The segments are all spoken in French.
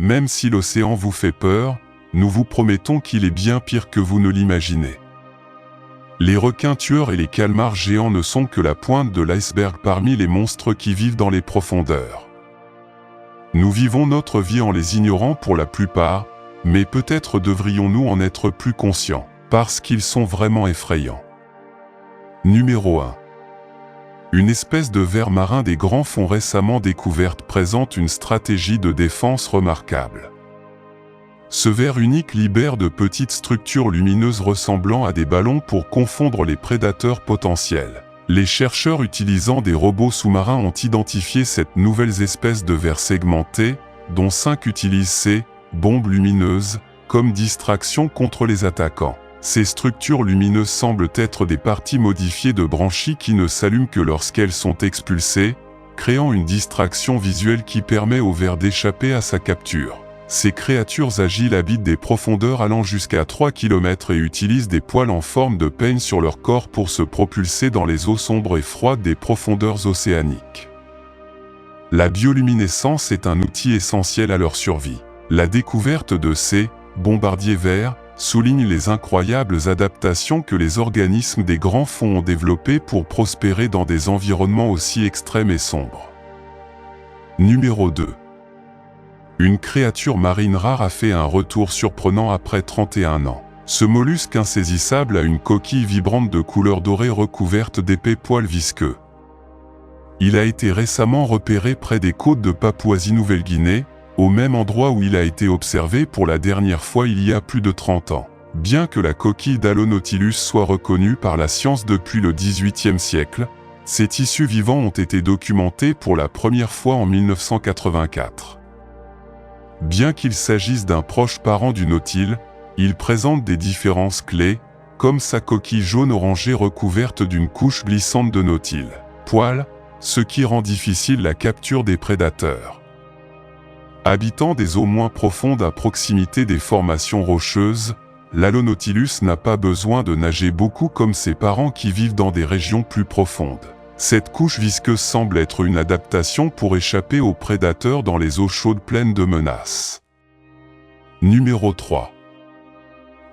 Même si l'océan vous fait peur, nous vous promettons qu'il est bien pire que vous ne l'imaginez. Les requins tueurs et les calmars géants ne sont que la pointe de l'iceberg parmi les monstres qui vivent dans les profondeurs. Nous vivons notre vie en les ignorant pour la plupart, mais peut-être devrions-nous en être plus conscients, parce qu'ils sont vraiment effrayants. Numéro 1. Une espèce de ver marin des grands fonds récemment découverte présente une stratégie de défense remarquable. Ce ver unique libère de petites structures lumineuses ressemblant à des ballons pour confondre les prédateurs potentiels. Les chercheurs utilisant des robots sous-marins ont identifié cette nouvelle espèce de vers segmenté, dont 5 utilisent ces bombes lumineuses comme distraction contre les attaquants. Ces structures lumineuses semblent être des parties modifiées de branchies qui ne s'allument que lorsqu'elles sont expulsées, créant une distraction visuelle qui permet au ver d'échapper à sa capture. Ces créatures agiles habitent des profondeurs allant jusqu'à 3 km et utilisent des poils en forme de peigne sur leur corps pour se propulser dans les eaux sombres et froides des profondeurs océaniques. La bioluminescence est un outil essentiel à leur survie. La découverte de ces bombardiers verts souligne les incroyables adaptations que les organismes des grands fonds ont développées pour prospérer dans des environnements aussi extrêmes et sombres. Numéro 2. Une créature marine rare a fait un retour surprenant après 31 ans. Ce mollusque insaisissable a une coquille vibrante de couleur dorée recouverte d'épais poils visqueux. Il a été récemment repéré près des côtes de Papouasie-Nouvelle-Guinée, au même endroit où il a été observé pour la dernière fois il y a plus de 30 ans. Bien que la coquille d'Alonautilus soit reconnue par la science depuis le XVIIIe siècle, ses tissus vivants ont été documentés pour la première fois en 1984. Bien qu'il s'agisse d'un proche parent du nautile, il présente des différences clés, comme sa coquille jaune-orangée recouverte d'une couche glissante de nautile poils, ce qui rend difficile la capture des prédateurs. Habitant des eaux moins profondes à proximité des formations rocheuses, l'Alonautilus n'a pas besoin de nager beaucoup comme ses parents qui vivent dans des régions plus profondes. Cette couche visqueuse semble être une adaptation pour échapper aux prédateurs dans les eaux chaudes pleines de menaces. Numéro 3.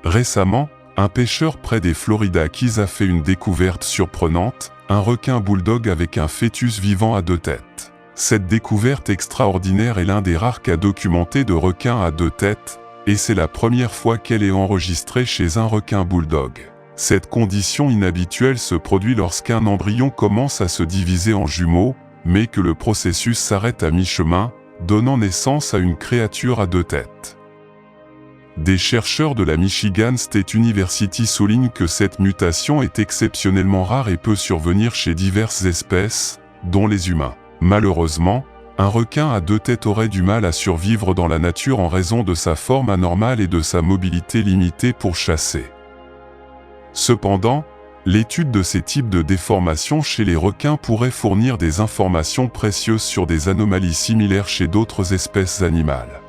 Récemment, un pêcheur près des Florida Keys a fait une découverte surprenante, un requin bulldog avec un fœtus vivant à 2 têtes. Cette découverte extraordinaire est l'un des rares cas documentés de requins à 2 têtes, et c'est la première fois qu'elle est enregistrée chez un requin bulldog. Cette condition inhabituelle se produit lorsqu'un embryon commence à se diviser en jumeaux, mais que le processus s'arrête à mi-chemin, donnant naissance à une créature à 2 têtes. Des chercheurs de la Michigan State University soulignent que cette mutation est exceptionnellement rare et peut survenir chez diverses espèces, dont les humains. Malheureusement, un requin à 2 têtes aurait du mal à survivre dans la nature en raison de sa forme anormale et de sa mobilité limitée pour chasser. Cependant, l'étude de ces types de déformations chez les requins pourrait fournir des informations précieuses sur des anomalies similaires chez d'autres espèces animales.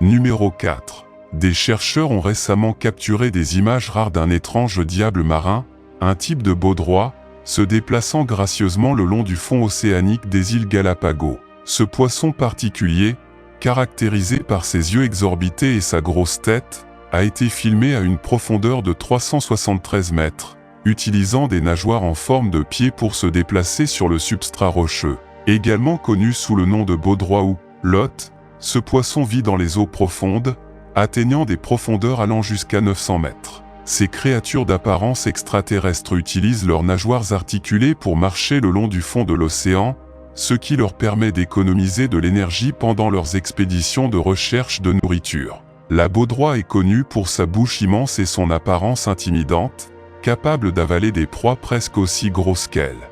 Numéro 4. Des chercheurs ont récemment capturé des images rares d'un étrange diable marin, un type de baudroie, se déplaçant gracieusement le long du fond océanique des îles Galapagos. Ce poisson particulier, caractérisé par ses yeux exorbités et sa grosse tête, a été filmé à une profondeur de 373 mètres, utilisant des nageoires en forme de pied pour se déplacer sur le substrat rocheux. Également connu sous le nom de baudroie ou lotte, ce poisson vit dans les eaux profondes, atteignant des profondeurs allant jusqu'à 900 mètres. Ces créatures d'apparence extraterrestre utilisent leurs nageoires articulées pour marcher le long du fond de l'océan, ce qui leur permet d'économiser de l'énergie pendant leurs expéditions de recherche de nourriture. La baudroie est connue pour sa bouche immense et son apparence intimidante, capable d'avaler des proies presque aussi grosses qu'elle.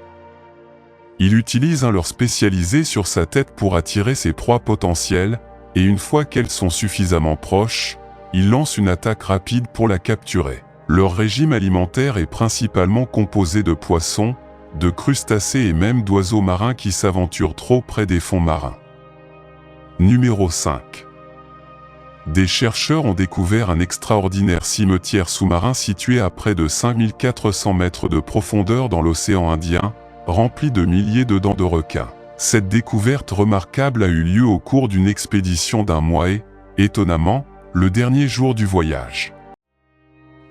Il utilise un leurre spécialisé sur sa tête pour attirer ses proies potentielles, et une fois qu'elles sont suffisamment proches, il lance une attaque rapide pour la capturer. Leur régime alimentaire est principalement composé de poissons, de crustacés et même d'oiseaux marins qui s'aventurent trop près des fonds marins. Numéro 5. Des chercheurs ont découvert un extraordinaire cimetière sous-marin situé à près de 5400 mètres de profondeur dans l'océan Indien, rempli de milliers de dents de requin. Cette découverte remarquable a eu lieu au cours d'une expédition d'un mois et, étonnamment, le dernier jour du voyage.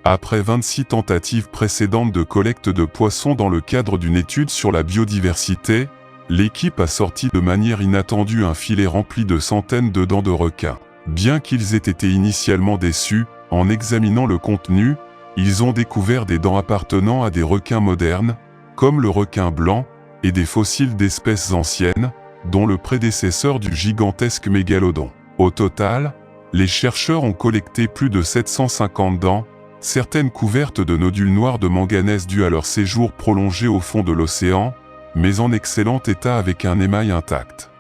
Après 26 tentatives précédentes de collecte de poissons dans le cadre d'une étude sur la biodiversité, l'équipe a sorti de manière inattendue un filet rempli de centaines de dents de requin. Bien qu'ils aient été initialement déçus, en examinant le contenu, ils ont découvert des dents appartenant à des requins modernes, comme le requin blanc, et des fossiles d'espèces anciennes, dont le prédécesseur du gigantesque mégalodon. Au total, les chercheurs ont collecté plus de 750 dents, certaines couvertes de nodules noirs de manganèse dus à leur séjour prolongé au fond de l'océan, mais en excellent état avec un émail intact.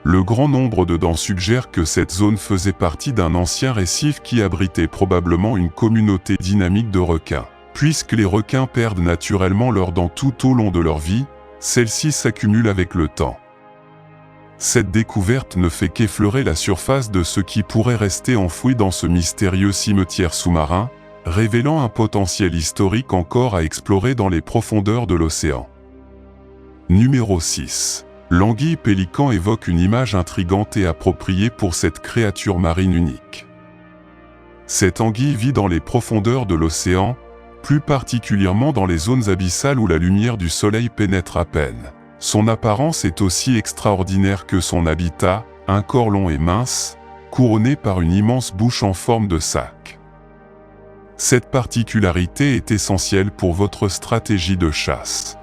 Le grand nombre de dents suggère que cette zone faisait partie d'un ancien récif qui abritait probablement une communauté dynamique de requins. Puisque les requins perdent naturellement leurs dents tout au long de leur vie, celles-ci s'accumulent avec le temps. Cette découverte ne fait qu'effleurer la surface de ce qui pourrait rester enfoui dans ce mystérieux cimetière sous-marin, révélant un potentiel historique encore à explorer dans les profondeurs de l'océan. Numéro 6. L'anguille pélican évoque une image intrigante et appropriée pour cette créature marine unique. Cette anguille vit dans les profondeurs de l'océan, plus particulièrement dans les zones abyssales où la lumière du soleil pénètre à peine. Son apparence est aussi extraordinaire que son habitat, un corps long et mince, couronné par une immense bouche en forme de sac. Cette particularité est essentielle pour votre stratégie de chasse.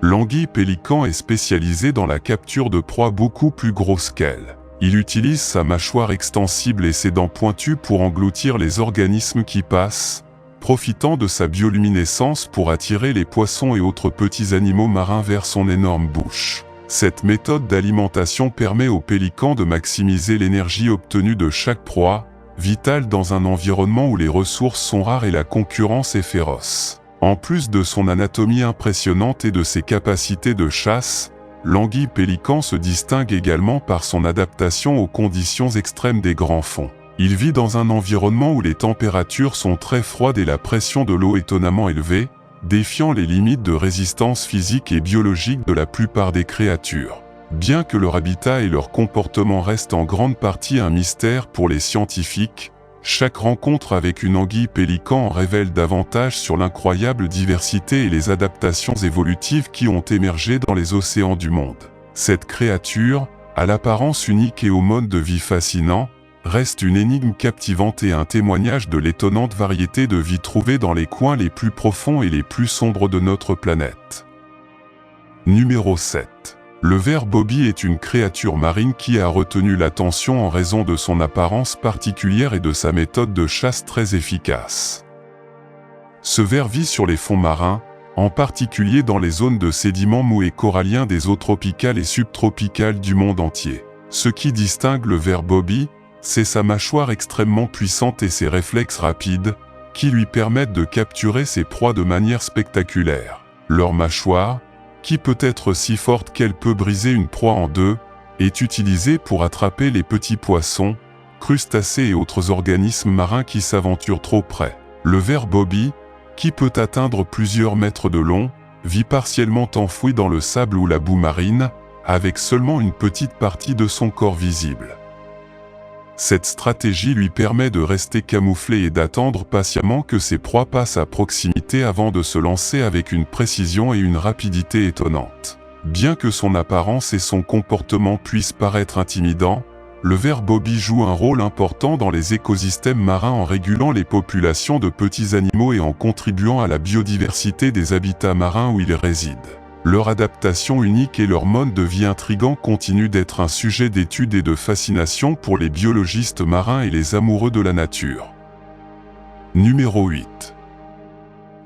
L'anguille pélican est spécialisée dans la capture de proies beaucoup plus grosses qu'elle. Il utilise sa mâchoire extensible et ses dents pointues pour engloutir les organismes qui passent, profitant de sa bioluminescence pour attirer les poissons et autres petits animaux marins vers son énorme bouche. Cette méthode d'alimentation permet au pélican de maximiser l'énergie obtenue de chaque proie, vitale dans un environnement où les ressources sont rares et la concurrence est féroce. En plus de son anatomie impressionnante et de ses capacités de chasse, l'anguille pélican se distingue également par son adaptation aux conditions extrêmes des grands fonds. Il vit dans un environnement où les températures sont très froides et la pression de l'eau étonnamment élevée, défiant les limites de résistance physique et biologique de la plupart des créatures. Bien que leur habitat et leur comportement restent en grande partie un mystère pour les scientifiques, chaque rencontre avec une anguille pélican en révèle davantage sur l'incroyable diversité et les adaptations évolutives qui ont émergé dans les océans du monde. Cette créature, à l'apparence unique et au mode de vie fascinant, reste une énigme captivante et un témoignage de l'étonnante variété de vie trouvée dans les coins les plus profonds et les plus sombres de notre planète. Numéro 7. Le ver bobby est une créature marine qui a retenu l'attention en raison de son apparence particulière et de sa méthode de chasse très efficace. Ce ver vit sur les fonds marins, en particulier dans les zones de sédiments mous et coralliens des eaux tropicales et subtropicales du monde entier. Ce qui distingue le ver bobby, c'est sa mâchoire extrêmement puissante et ses réflexes rapides, qui lui permettent de capturer ses proies de manière spectaculaire. Leur mâchoire, qui peut être si forte qu'elle peut briser une proie en deux, est utilisée pour attraper les petits poissons, crustacés et autres organismes marins qui s'aventurent trop près. Le ver bobby, qui peut atteindre plusieurs mètres de long, vit partiellement enfoui dans le sable ou la boue marine, avec seulement une petite partie de son corps visible. Cette stratégie lui permet de rester camouflé et d'attendre patiemment que ses proies passent à proximité avant de se lancer avec une précision et une rapidité étonnantes. Bien que son apparence et son comportement puissent paraître intimidants, le ver bobby joue un rôle important dans les écosystèmes marins en régulant les populations de petits animaux et en contribuant à la biodiversité des habitats marins où ils résident. Leur adaptation unique et leur mode de vie intrigant continuent d'être un sujet d'étude et de fascination pour les biologistes marins et les amoureux de la nature. Numéro 8.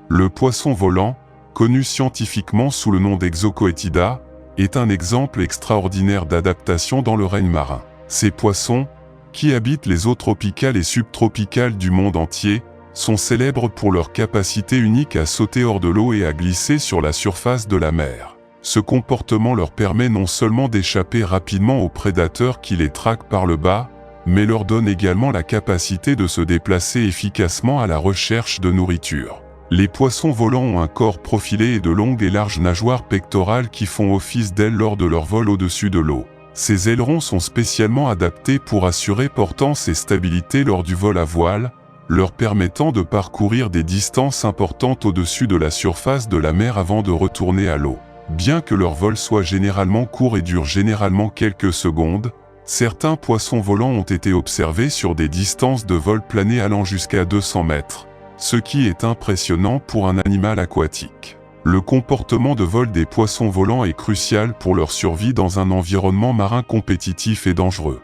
Le poisson volant, connu scientifiquement sous le nom d'Exocoetida, est un exemple extraordinaire d'adaptation dans le règne marin. Ces poissons, qui habitent les eaux tropicales et subtropicales du monde entier, sont célèbres pour leur capacité unique à sauter hors de l'eau et à glisser sur la surface de la mer. Ce comportement leur permet non seulement d'échapper rapidement aux prédateurs qui les traquent par le bas, mais leur donne également la capacité de se déplacer efficacement à la recherche de nourriture. Les poissons volants ont un corps profilé et de longues et larges nageoires pectorales qui font office d'ailes lors de leur vol au-dessus de l'eau. Ces ailerons sont spécialement adaptés pour assurer portance et stabilité lors du vol à voile, leur permettant de parcourir des distances importantes au-dessus de la surface de la mer avant de retourner à l'eau. Bien que leur vol soit généralement court et dure généralement quelques secondes, certains poissons volants ont été observés sur des distances de vol plané allant jusqu'à 200 mètres, ce qui est impressionnant pour un animal aquatique. Le comportement de vol des poissons volants est crucial pour leur survie dans un environnement marin compétitif et dangereux.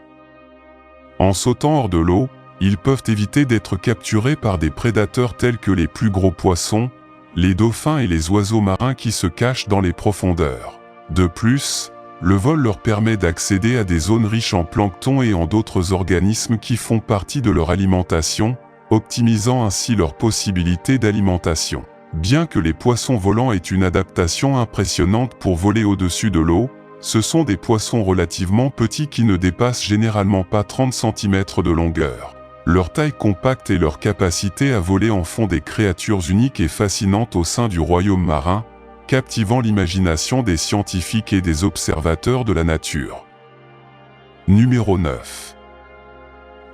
En sautant hors de l'eau, ils peuvent éviter d'être capturés par des prédateurs tels que les plus gros poissons, les dauphins et les oiseaux marins qui se cachent dans les profondeurs. De plus, le vol leur permet d'accéder à des zones riches en plancton et en d'autres organismes qui font partie de leur alimentation, optimisant ainsi leurs possibilités d'alimentation. Bien que les poissons volants aient une adaptation impressionnante pour voler au-dessus de l'eau, ce sont des poissons relativement petits qui ne dépassent généralement pas 30 cm de longueur. Leur taille compacte et leur capacité à voler en font des créatures uniques et fascinantes au sein du royaume marin, captivant l'imagination des scientifiques et des observateurs de la nature. Numéro 9.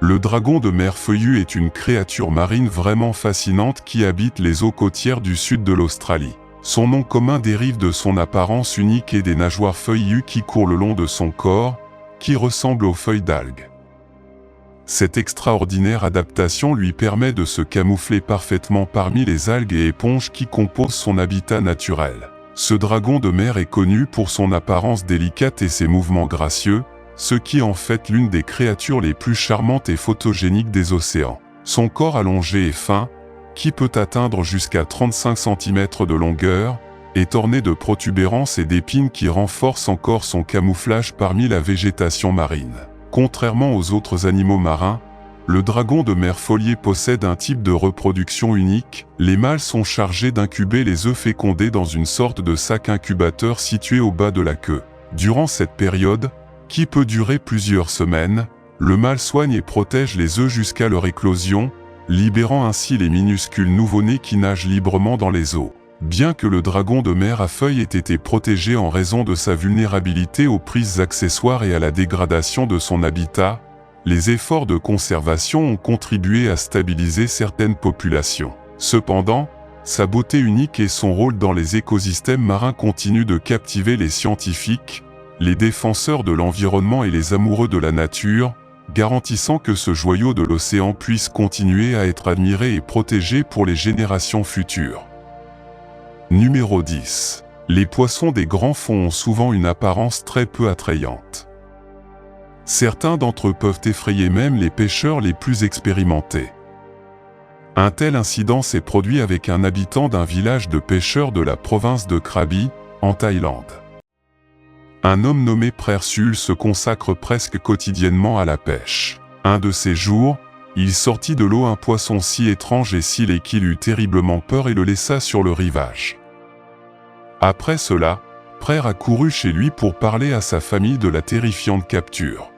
Le dragon de mer feuillu est une créature marine vraiment fascinante qui habite les eaux côtières du sud de l'Australie. Son nom commun dérive de son apparence unique et des nageoires feuillues qui courent le long de son corps, qui ressemblent aux feuilles d'algues. Cette extraordinaire adaptation lui permet de se camoufler parfaitement parmi les algues et éponges qui composent son habitat naturel. Ce dragon de mer est connu pour son apparence délicate et ses mouvements gracieux, ce qui en fait l'une des créatures les plus charmantes et photogéniques des océans. Son corps allongé et fin, qui peut atteindre jusqu'à 35 cm de longueur, est orné de protubérances et d'épines qui renforcent encore son camouflage parmi la végétation marine. Contrairement aux autres animaux marins, le dragon de mer feuillu possède un type de reproduction unique. Les mâles sont chargés d'incuber les œufs fécondés dans une sorte de sac incubateur situé au bas de la queue. Durant cette période, qui peut durer plusieurs semaines, le mâle soigne et protège les œufs jusqu'à leur éclosion, libérant ainsi les minuscules nouveau-nés qui nagent librement dans les eaux. Bien que le dragon de mer à feuilles ait été protégé en raison de sa vulnérabilité aux prises accessoires et à la dégradation de son habitat, les efforts de conservation ont contribué à stabiliser certaines populations. Cependant, sa beauté unique et son rôle dans les écosystèmes marins continuent de captiver les scientifiques, les défenseurs de l'environnement et les amoureux de la nature, garantissant que ce joyau de l'océan puisse continuer à être admiré et protégé pour les générations futures. Numéro 10. Les poissons des grands fonds ont souvent une apparence très peu attrayante. Certains d'entre eux peuvent effrayer même les pêcheurs les plus expérimentés. Un tel incident s'est produit avec un habitant d'un village de pêcheurs de la province de Krabi, en Thaïlande. Un homme nommé Prersul se consacre presque quotidiennement à la pêche. Un de ces jours, il sortit de l'eau un poisson si étrange et si laid qu'il eut terriblement peur et le laissa sur le rivage. Après cela, Prère a couru chez lui pour parler à sa famille de la terrifiante capture.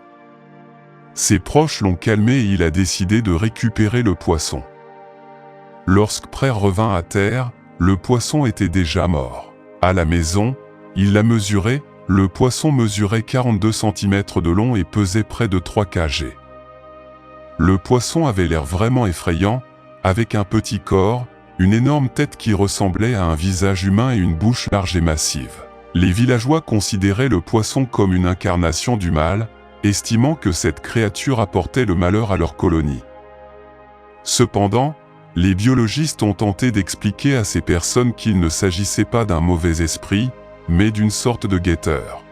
Ses proches l'ont calmé et il a décidé de récupérer le poisson. Lorsque Prère revint à terre, le poisson était déjà mort. À la maison, il l'a mesuré, le poisson mesurait 42 cm de long et pesait près de 3 kg. Le poisson avait l'air vraiment effrayant, avec un petit corps, une énorme tête qui ressemblait à un visage humain et une bouche large et massive. Les villageois considéraient le poisson comme une incarnation du mal, estimant que cette créature apportait le malheur à leur colonie. Cependant, les biologistes ont tenté d'expliquer à ces personnes qu'il ne s'agissait pas d'un mauvais esprit, mais d'une sorte de guetteur.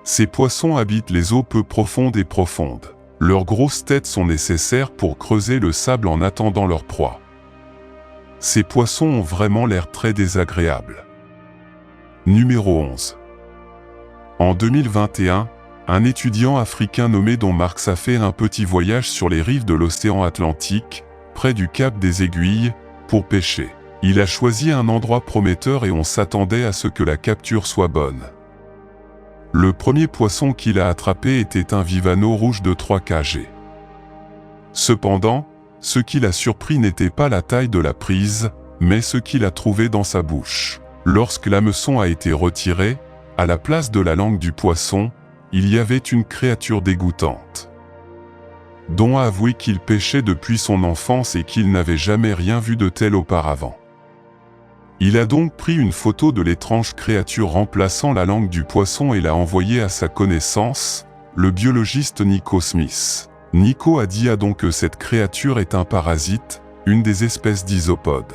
Ces poissons habitent les eaux peu profondes et profondes. Leurs grosses têtes sont nécessaires pour creuser le sable en attendant leur proie. Ces poissons ont vraiment l'air très désagréables. Numéro 11. En 2021, un étudiant africain nommé Don Marx a fait un petit voyage sur les rives de l'océan Atlantique, près du cap des Aiguilles, pour pêcher. Il a choisi un endroit prometteur et on s'attendait à ce que la capture soit bonne. Le premier poisson qu'il a attrapé était un vivano rouge de 3 kg. Cependant, ce qui l'a surpris n'était pas la taille de la prise, mais ce qu'il a trouvé dans sa bouche. Lorsque l'hameçon a été retiré, à la place de la langue du poisson, il y avait une créature dégoûtante. Don a avoué qu'il pêchait depuis son enfance et qu'il n'avait jamais rien vu de tel auparavant. Il a donc pris une photo de l'étrange créature remplaçant la langue du poisson et l'a envoyée à sa connaissance, le biologiste Nico Smith. Nico a dit à Don que cette créature est un parasite, une des espèces d'isopodes.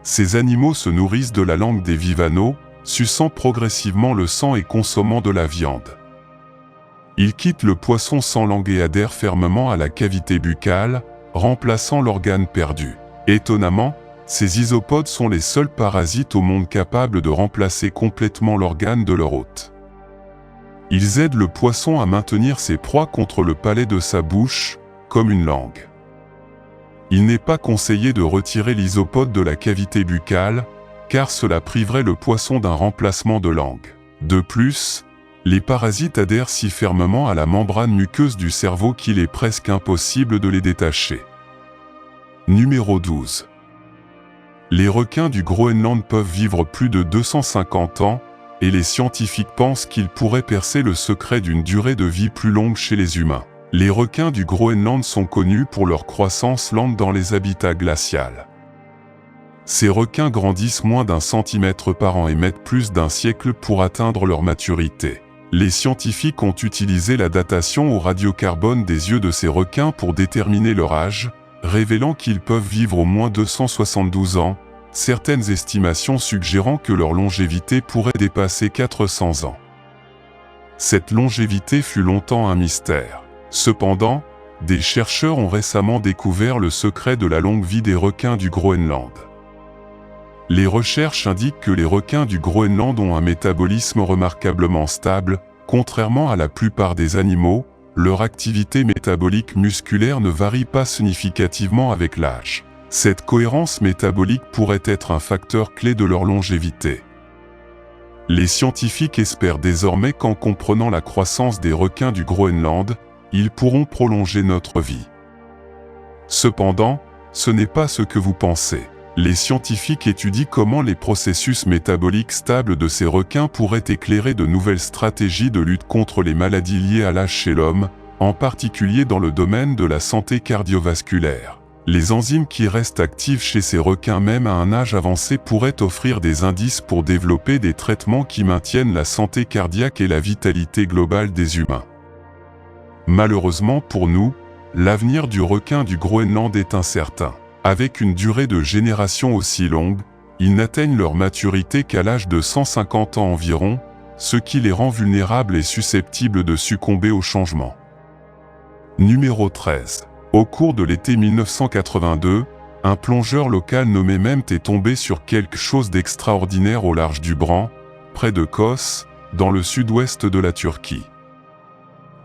Ces animaux se nourrissent de la langue des vivaneaux, suçant progressivement le sang et consommant de la viande. Ils quittent le poisson sans langue et adhèrent fermement à la cavité buccale, remplaçant l'organe perdu. Étonnamment, ces isopodes sont les seuls parasites au monde capables de remplacer complètement l'organe de leur hôte. Ils aident le poisson à maintenir ses proies contre le palais de sa bouche, comme une langue. Il n'est pas conseillé de retirer l'isopode de la cavité buccale, car cela priverait le poisson d'un remplacement de langue. De plus, les parasites adhèrent si fermement à la membrane muqueuse du cerveau qu'il est presque impossible de les détacher. Numéro 12. Les requins du Groenland peuvent vivre plus de 250 ans, et les scientifiques pensent qu'ils pourraient percer le secret d'une durée de vie plus longue chez les humains. Les requins du Groenland sont connus pour leur croissance lente dans les habitats glacials. Ces requins grandissent moins d'1 centimètre par an et mettent plus d'1 siècle pour atteindre leur maturité. Les scientifiques ont utilisé la datation au radiocarbone des yeux de ces requins pour déterminer leur âge, révélant qu'ils peuvent vivre au moins 272 ans, certaines estimations suggérant que leur longévité pourrait dépasser 400 ans. Cette longévité fut longtemps un mystère. Cependant, des chercheurs ont récemment découvert le secret de la longue vie des requins du Groenland. Les recherches indiquent que les requins du Groenland ont un métabolisme remarquablement stable, contrairement à la plupart des animaux. Leur activité métabolique musculaire ne varie pas significativement avec l'âge. Cette cohérence métabolique pourrait être un facteur clé de leur longévité. Les scientifiques espèrent désormais qu'en comprenant la croissance des requins du Groenland, ils pourront prolonger notre vie. Cependant, ce n'est pas ce que vous pensez. Les scientifiques étudient comment les processus métaboliques stables de ces requins pourraient éclairer de nouvelles stratégies de lutte contre les maladies liées à l'âge chez l'homme, en particulier dans le domaine de la santé cardiovasculaire. Les enzymes qui restent actives chez ces requins même à un âge avancé pourraient offrir des indices pour développer des traitements qui maintiennent la santé cardiaque et la vitalité globale des humains. Malheureusement pour nous, l'avenir du requin du Groenland est incertain. Avec une durée de génération aussi longue, ils n'atteignent leur maturité qu'à l'âge de 150 ans environ, ce qui les rend vulnérables et susceptibles de succomber au changement. Numéro 13. Au cours de l'été 1982, un plongeur local nommé Mehmet est tombé sur quelque chose d'extraordinaire au large du Bran, près de Kos, dans le sud-ouest de la Turquie.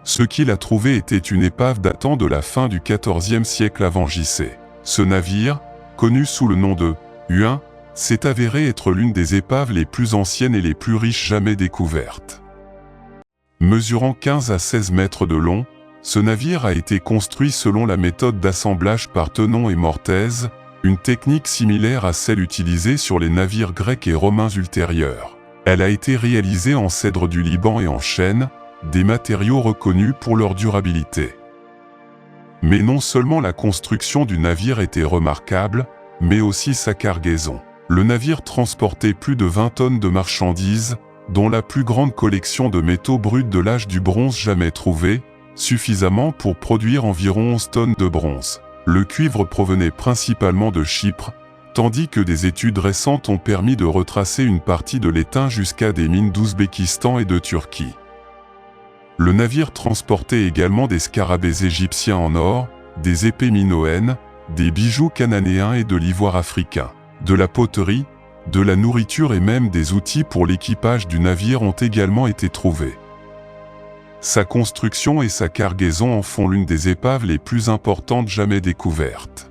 Ce qu'il a trouvé était une épave datant de la fin du XIVe siècle avant JC. Ce navire, connu sous le nom de Huin, s'est avéré être l'une des épaves les plus anciennes et les plus riches jamais découvertes. Mesurant 15 à 16 mètres de long, ce navire a été construit selon la méthode d'assemblage par Tenon et Mortaise, une technique similaire à celle utilisée sur les navires grecs et romains ultérieurs. Elle a été réalisée en cèdre du Liban et en chêne, des matériaux reconnus pour leur durabilité. Mais non seulement la construction du navire était remarquable, mais aussi sa cargaison. Le navire transportait plus de 20 tonnes de marchandises, dont la plus grande collection de métaux bruts de l'âge du bronze jamais trouvée, suffisamment pour produire environ 11 tonnes de bronze. Le cuivre provenait principalement de Chypre, tandis que des études récentes ont permis de retracer une partie de l'étain jusqu'à des mines d'Ouzbékistan et de Turquie. Le navire transportait également des scarabées égyptiens en or, des épées minoennes, des bijoux cananéens et de l'ivoire africain. De la poterie, de la nourriture et même des outils pour l'équipage du navire ont également été trouvés. Sa construction et sa cargaison en font l'une des épaves les plus importantes jamais découvertes.